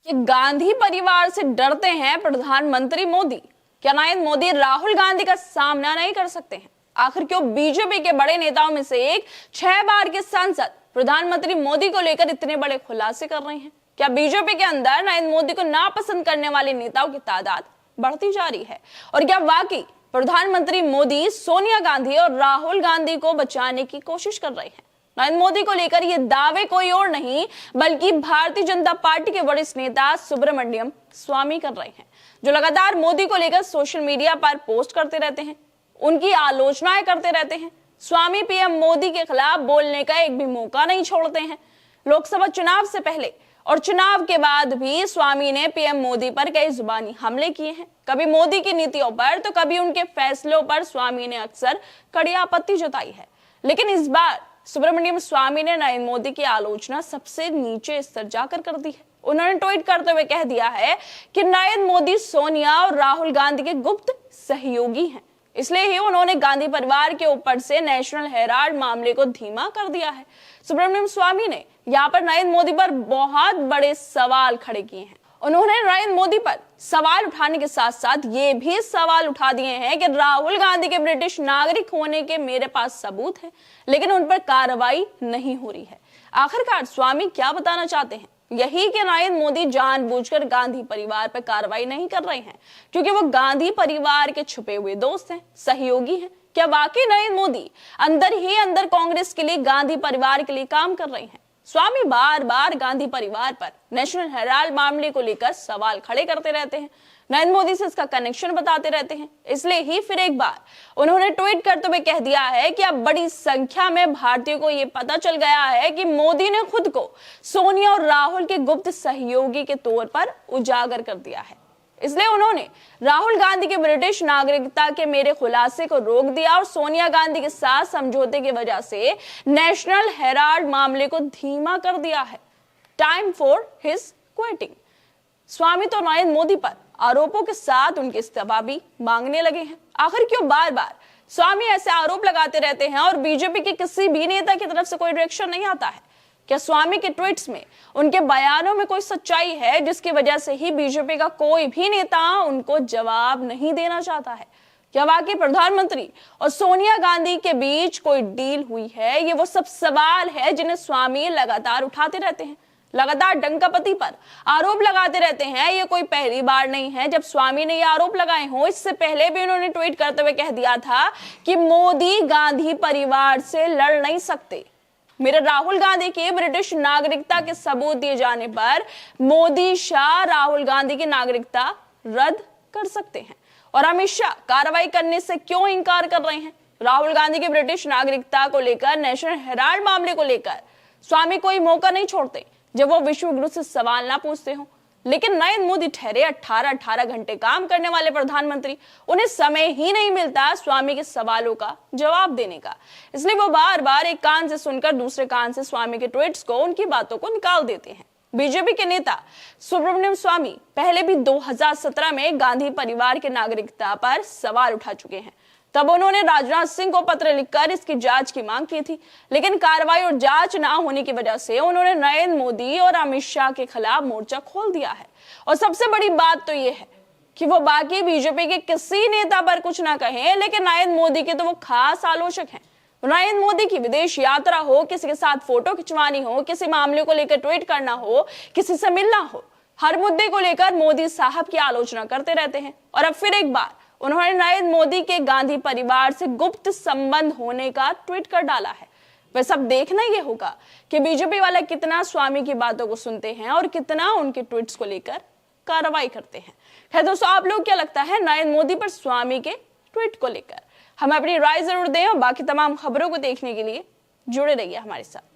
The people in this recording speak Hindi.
गांधी परिवार से डरते हैं प्रधानमंत्री मोदी। क्या नरेंद्र मोदी राहुल गांधी का सामना नहीं कर सकते हैं? आखिर क्यों बीजेपी के बड़े नेताओं में से एक 6 बार के सांसद प्रधानमंत्री मोदी को लेकर इतने बड़े खुलासे कर रहे हैं? क्या बीजेपी के अंदर नरेंद्र मोदी को नापसंद करने वाले नेताओं की तादाद बढ़ती जा रही है? और क्या वाकई प्रधानमंत्री मोदी सोनिया गांधी और राहुल गांधी को बचाने की कोशिश कर रहे हैं? नरेंद्र मोदी को लेकर ये दावे कोई और नहीं बल्कि भारतीय जनता पार्टी के वरिष्ठ नेता सुब्रमण्यम स्वामी कर रहे हैं, जो लगातार मोदी को लेकर सोशल मीडिया पर पोस्ट करते रहते हैं, उनकी आलोचनाएं करते रहते हैं। स्वामी पीएम मोदी के खिलाफ बोलने का एक भी मौका नहीं छोड़ते हैं। लोकसभा चुनाव से पहले और चुनाव के बाद भी स्वामी ने पीएम मोदी पर कई जुबानी हमले किए हैं। कभी मोदी की नीतियों पर तो कभी उनके फैसलों पर स्वामी ने अक्सर कड़ी आपत्ति जताई है। लेकिन इस बार सुब्रमण्यम स्वामी ने नरेंद्र मोदी की आलोचना सबसे नीचे स्तर जाकर कर दी है। उन्होंने ट्वीट करते हुए कह दिया है कि नरेंद्र मोदी सोनिया और राहुल गांधी के गुप्त सहयोगी हैं, इसलिए ही उन्होंने गांधी परिवार के ऊपर से नेशनल हेराल्ड मामले को धीमा कर दिया है। सुब्रमण्यम स्वामी ने यहाँ पर नरेंद्र मोदी पर बहुत बड़े सवाल खड़े किए हैं। उन्होंने नरेंद्र मोदी पर सवाल उठाने के साथ साथ ये भी सवाल उठा दिए हैं कि राहुल गांधी के ब्रिटिश नागरिक होने के मेरे पास सबूत है, लेकिन उन पर कार्रवाई नहीं हो रही है। आखिरकार स्वामी क्या बताना चाहते हैं? यही कि नरेंद्र मोदी जानबूझकर गांधी परिवार पर कार्रवाई नहीं कर रहे हैं क्योंकि वो गांधी परिवार के छुपे हुए दोस्त हैं, सहयोगी हैं। क्या वाकई नरेंद्र मोदी अंदर ही अंदर कांग्रेस के लिए, गांधी परिवार के लिए काम कर रहे हैं? स्वामी बार बार गांधी परिवार पर नेशनल हेराल्ड मामले को लेकर सवाल खड़े करते रहते हैं, नरेंद्र मोदी से इसका कनेक्शन बताते रहते हैं। इसलिए ही फिर एक बार उन्होंने ट्वीट करते हुए कह दिया है कि अब बड़ी संख्या में भारतीयों को यह पता चल गया है कि मोदी ने खुद को सोनिया और राहुल के गुप्त सहयोगी के तौर पर उजागर कर दिया है। इसलिए उन्होंने राहुल गांधी के ब्रिटिश नागरिकता के मेरे खुलासे को रोक दिया और सोनिया गांधी के साथ समझौते की वजह से नेशनल हेराल्ड मामले को धीमा कर दिया है। Time for his quitting. Swami तो नरेंद्र मोदी पर आरोपों के साथ उनके इस्तीफा भी मांगने लगे हैं। आखिर क्यों बार बार स्वामी ऐसे आरोप लगाते रहते हैं और बीजेपी के किसी भी नेता की तरफ से कोई रिएक्शन नहीं आता है? क्या स्वामी के ट्वीट्स में, उनके बयानों में कोई सच्चाई है जिसकी वजह से ही बीजेपी का कोई भी नेता उनको जवाब नहीं देना चाहता है? क्या वाकई प्रधानमंत्री और सोनिया गांधी के बीच कोई डील हुई है? ये वो सब सवाल है जिन्हें स्वामी लगातार उठाते रहते हैं, लगातार डंकापति पर आरोप लगाते रहते हैं। ये कोई पहली बार नहीं है जब स्वामी ने ये आरोप लगाए हों। इससे पहले भी उन्होंने ट्वीट करते हुए कह दिया था कि मोदी गांधी परिवार से लड़ नहीं सकते। मेरे राहुल गांधी की ब्रिटिश नागरिकता के सबूत दिए जाने पर मोदी शाह राहुल गांधी की नागरिकता रद्द कर सकते हैं और अमित शाह कार्रवाई करने से क्यों इनकार कर रहे हैं? राहुल गांधी की ब्रिटिश नागरिकता को लेकर, नेशनल हेराल्ड मामले को लेकर स्वामी कोई मौका नहीं छोड़ते जब वो विश्व गुरु से सवाल ना पूछते हो। लेकिन नरेंद्र मोदी ठहरे 18 घंटे काम करने वाले प्रधानमंत्री, उन्हें समय ही नहीं मिलता स्वामी के सवालों का जवाब देने का। इसलिए वो बार बार एक कान से सुनकर दूसरे कान से स्वामी के ट्वीट्स को, उनकी बातों को निकाल देते हैं। बीजेपी के नेता सुब्रमण्यम स्वामी पहले भी 2017 में गांधी परिवार के नागरिकता पर सवाल उठा चुके हैं। तब उन्होंने राजनाथ सिंह को पत्र लिखकर इसकी जांच की मांग की थी, लेकिन कार्रवाई और जांच ना होने की वजह से उन्होंने नरेंद्र मोदी और अमित शाह के खिलाफ मोर्चा खोल दिया है। और सबसे बड़ी बात तो ये है कि वो बाकी बीजेपी के किसी नेता पर कुछ ना कहें, लेकिन नरेंद्र मोदी के तो वो खास आलोचक हैं। नरेंद्र मोदी की विदेश यात्रा हो, किसी के साथ फोटो खिंचवानी हो, किसी मामले को लेकर ट्वीट करना हो, किसी से मिलना हो, हर मुद्दे को लेकर मोदी साहब की आलोचना करते रहते हैं। और अब फिर एक बार उन्होंने नरेंद्र मोदी के गांधी परिवार से गुप्त संबंध होने का ट्वीट कर डाला है। वैसे अब देखना यह होगा कि बीजेपी वाले कितना स्वामी की बातों को सुनते हैं और कितना उनके ट्वीट्स को लेकर कार्रवाई करते हैं। खैर दोस्तों, आप लोग क्या लगता है नरेंद्र मोदी पर स्वामी के ट्वीट को लेकर? हमें अपनी राय जरूर दें और बाकी तमाम खबरों को देखने के लिए जुड़े रहिए हमारे साथ।